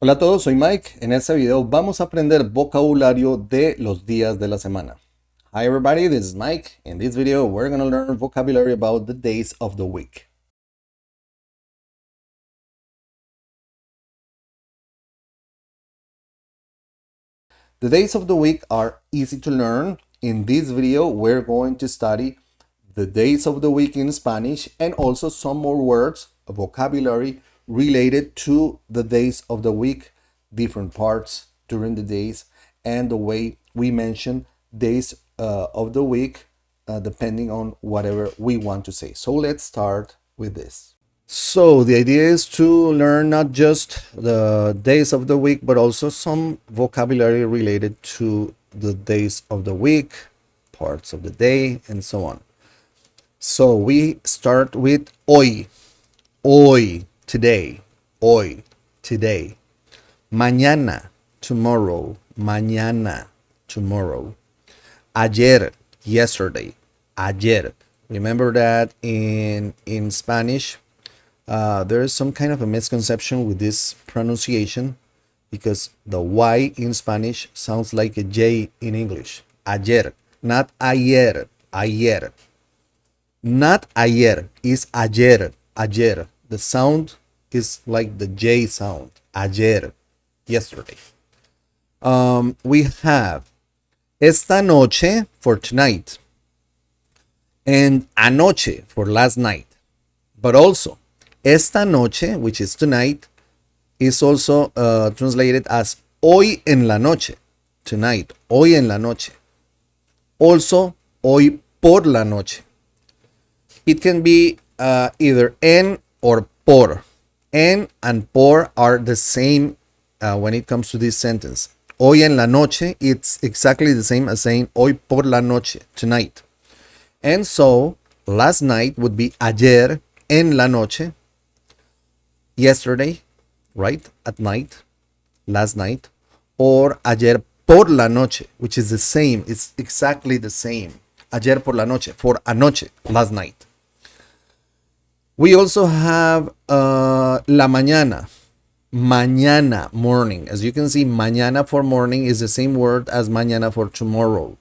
Hola a todos, soy Mike. En este video vamos a aprender vocabulario de los días de la semana. Hi everybody, this is Mike. In this video, we're going to learn vocabulary about the days of the week. The days of the week are easy to learn. In this video, we're going to study the days of the week in Spanish and also some more words, vocabulary related to the days of the week, different parts during the days, and the way we mention days of the week depending on whatever we want to say. So let's start with this. So the idea is to learn not just the days of the week, but also some vocabulary related to the days of the week, parts of the day, and so on. So we start with hoy, hoy, today, hoy, today. Mañana, tomorrow, mañana, tomorrow. Ayer, yesterday, ayer. Remember that in Spanish, there is some kind of a misconception with this pronunciation because the Y in Spanish sounds like a J in English. Ayer, not ayer, ayer. Not ayer, is ayer, ayer. The sound is like the J sound. Ayer, yesterday. We have esta noche for tonight and anoche for last night. But also, esta noche, which is tonight, is also translated as hoy en la noche, tonight, hoy en la noche. Also, hoy por la noche. It can be either en or por. En and por are the same when it comes to this sentence. Hoy en la noche, it's exactly the same as saying hoy por la noche, tonight. And so, last night would be ayer en la noche, yesterday, right, at night, last night, or ayer por la noche, which is the same, it's exactly the same. Ayer por la noche, for anoche, last night. We also have la mañana, mañana, morning. As you can see, mañana for morning is the same word as mañana for tomorrow.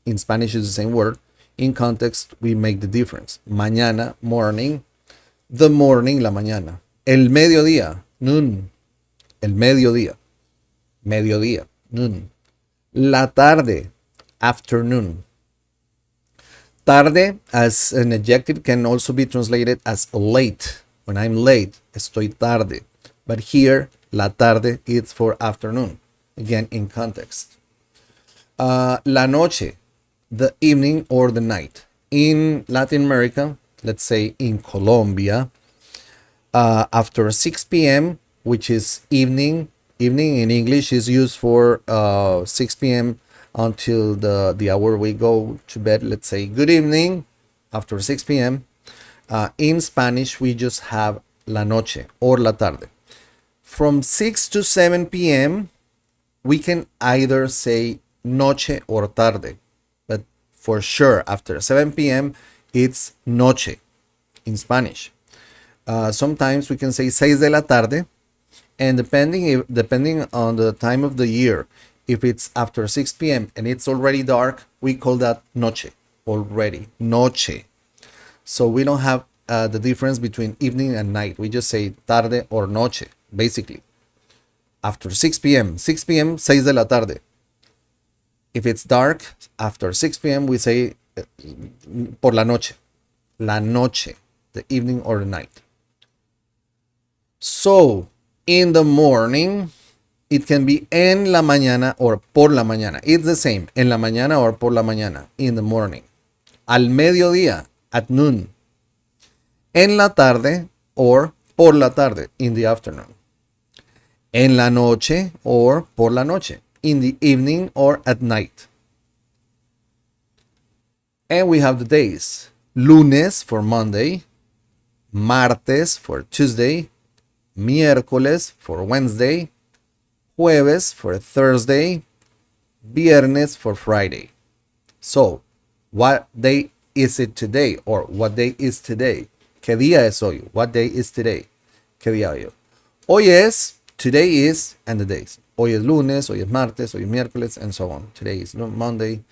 In Spanish, it's the same word. In context, we make the difference. Mañana, morning. The morning, la mañana. El mediodía, noon. El mediodía. Mediodía, noon. La tarde, afternoon. Tarde, as an adjective, can also be translated as late. When I'm late, estoy tarde. But here, la tarde is for afternoon. Again, in context. La noche, the evening or the night. In Latin America, let's say in Colombia, after 6 p.m., which is evening in English is used for 6 p.m. until the hour we go to bed. Let's say good evening after 6 p.m. In Spanish, we just have la noche or la tarde. From 6 to 7 p.m., we can either say noche or tarde. But for sure, after 7 p.m., it's noche in Spanish. Sometimes we can say 6 de la tarde, and depending on the time of the year, if it's after 6 p.m. and it's already dark, we call that noche already, noche. So we don't have the difference between evening and night. We just say tarde or noche, basically. After 6 p.m., 6 p.m., 6 de la tarde. If it's dark, after 6 p.m., we say por la noche, the evening or the night. So, in the morning, it can be en la mañana or por la mañana. It's the same, en la mañana or por la mañana, in the morning. Al mediodía, at noon. En la tarde or por la tarde, in the afternoon. En la noche or por la noche, in the evening or at night. And we have the days. Lunes for Monday, martes for Tuesday, miércoles for Wednesday, jueves for Thursday, viernes for Friday. So, what day is it today? Or what day is today? ¿Qué día es hoy? What day is today? ¿Qué día hoy? Hoy es today is and the days. Hoy es lunes, hoy es martes, hoy es miércoles, and so on. Today is Monday,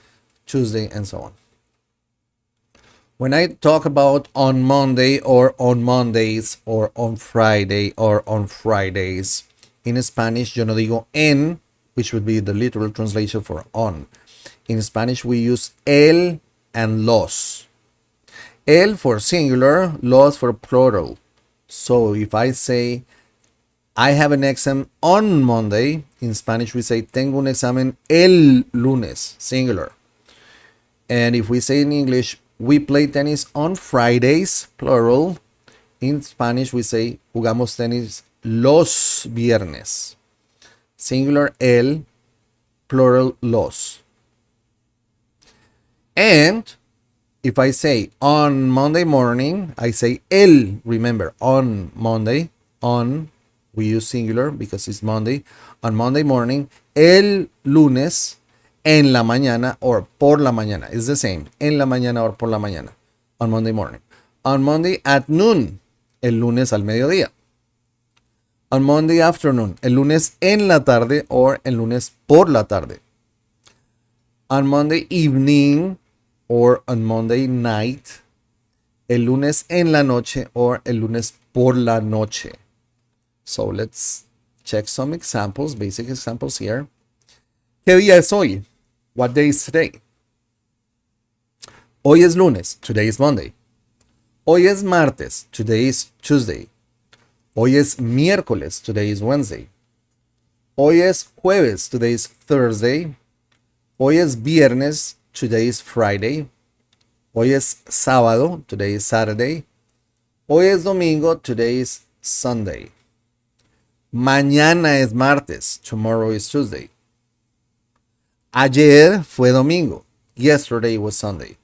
Tuesday, and so on. When I talk about on Monday or on Mondays or on Friday or on Fridays, in Spanish yo no digo en, which would be the literal translation for on. In Spanish we use el and los. El for singular, los for plural. So if I say I have an exam on Monday, in Spanish we say tengo un examen el lunes, singular. And if we say in English, we play tennis on Fridays, plural. In Spanish we say jugamos tenis los viernes. Singular el, plural los. And if I say on Monday morning, I say el, remember, on Monday, on, we use singular because it's Monday. On Monday morning, el lunes, en la mañana or por la mañana. It's the same, en la mañana or por la mañana. On Monday morning. On Monday at noon, el lunes al mediodía. On Monday afternoon, el lunes en la tarde or el lunes por la tarde. On Monday evening, or on Monday night, el lunes en la noche or el lunes por la noche. So let's check some examples, basic examples here. ¿Qué día es hoy? What day is today? Hoy es lunes, today is Monday. Hoy es martes, today is Tuesday. Hoy es miércoles, today is Wednesday. Hoy es jueves, today is Thursday. Hoy es viernes, today is Friday. Hoy es sábado, today is Saturday. Hoy es domingo, today is Sunday. Mañana es martes, tomorrow is Tuesday. Ayer fue domingo, yesterday was Sunday.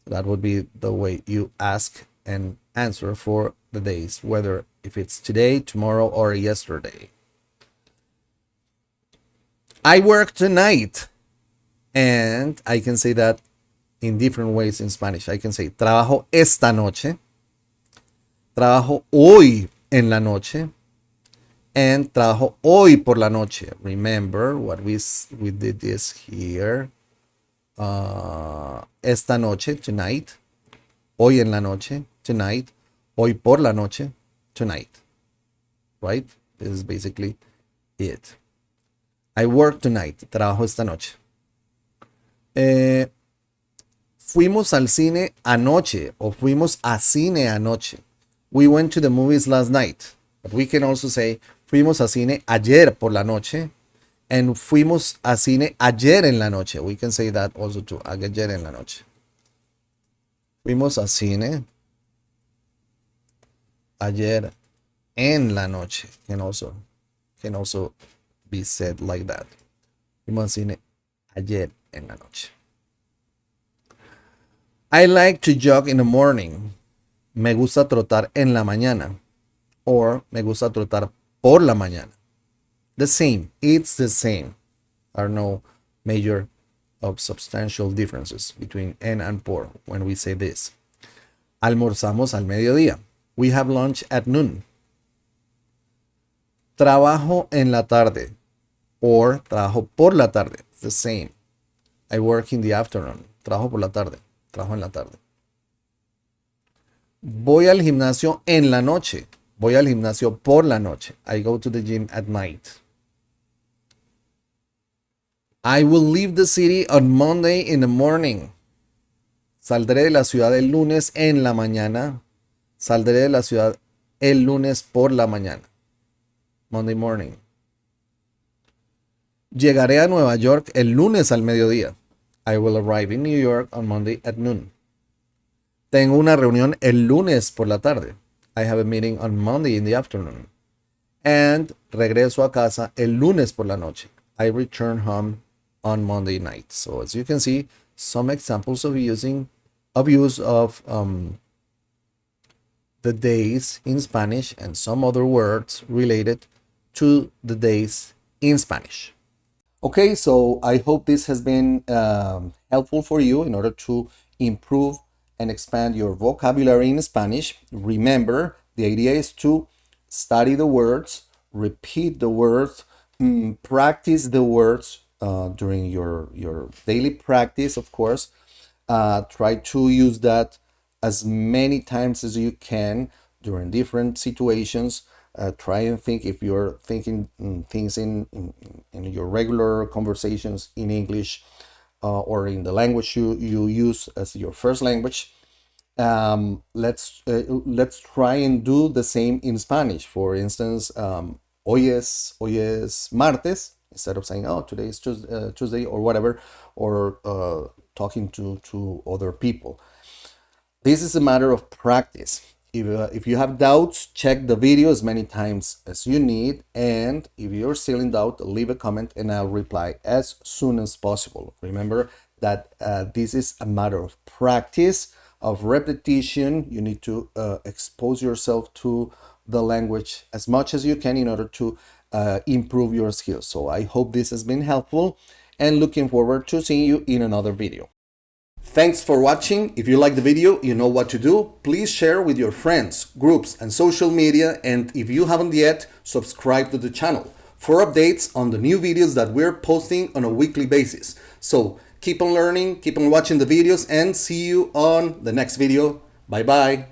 That would be the way you ask and answer for the days, whether if it's today, tomorrow, or yesterday. I work tonight. And I can say that in different ways in Spanish. I can say trabajo esta noche, trabajo hoy en la noche, and trabajo hoy por la noche. Remember what we did this here. Esta noche, tonight. Hoy en la noche, tonight. Hoy por la noche, tonight. Right? This is basically it. I work tonight. Trabajo esta noche. Fuimos al cine anoche o fuimos a cine anoche. We went to the movies last night. But we can also say fuimos a cine ayer por la noche and fuimos a cine ayer en la noche. We can say that also too, ayer en la noche. Fuimos a cine ayer en la noche. Can also be said like that. Fuimos a cine ayer en la noche. I like to jog in the morning. Me gusta trotar en la mañana. Or me gusta trotar por la mañana. The same. It's the same. There are no major or substantial differences between en and por when we say this. Almorzamos al mediodía. We have lunch at noon. Trabajo en la tarde. Or trabajo por la tarde. It's the same. I work in the afternoon. Trabajo por la tarde. Trabajo en la tarde. Voy al gimnasio en la noche. Voy al gimnasio por la noche. I go to the gym at night. I will leave the city on Monday in the morning. Saldré de la ciudad el lunes en la mañana. Saldré de la ciudad el lunes por la mañana. Monday morning. Llegaré a Nueva York el lunes al mediodía. I will arrive in New York on Monday at noon. Tengo una reunión el lunes por la tarde. I have a meeting on Monday in the afternoon. And regreso a casa el lunes por la noche. I return home on Monday night. So as you can see, some examples of use of the days in Spanish and some other words related to the days in Spanish. Okay, so I hope this has been helpful for you in order to improve and expand your vocabulary in Spanish. Remember, the idea is to study the words, repeat the words, practice the words during your daily practice, of course. Try to use that as many times as you can during different situations. Try and think if you're thinking things in your regular conversations in English or in the language you use as your first language. Let's try and do the same in Spanish. For instance, hoy es martes, instead of saying, oh, today is Tuesday or whatever, or talking to other people. This is a matter of practice. If you have doubts, check the video as many times as you need. And if you're still in doubt, leave a comment and I'll reply as soon as possible. Remember that this is a matter of practice, of repetition. You need to expose yourself to the language as much as you can in order to improve your skills. So I hope this has been helpful and looking forward to seeing you in another video. Thanks for watching. If you like the video, you know what to do. Please share with your friends, groups, and social media. And if you haven't yet, subscribe to the channel for updates on the new videos that we're posting on a weekly basis. So keep on learning, keep on watching the videos, and see you on the next video. Bye bye.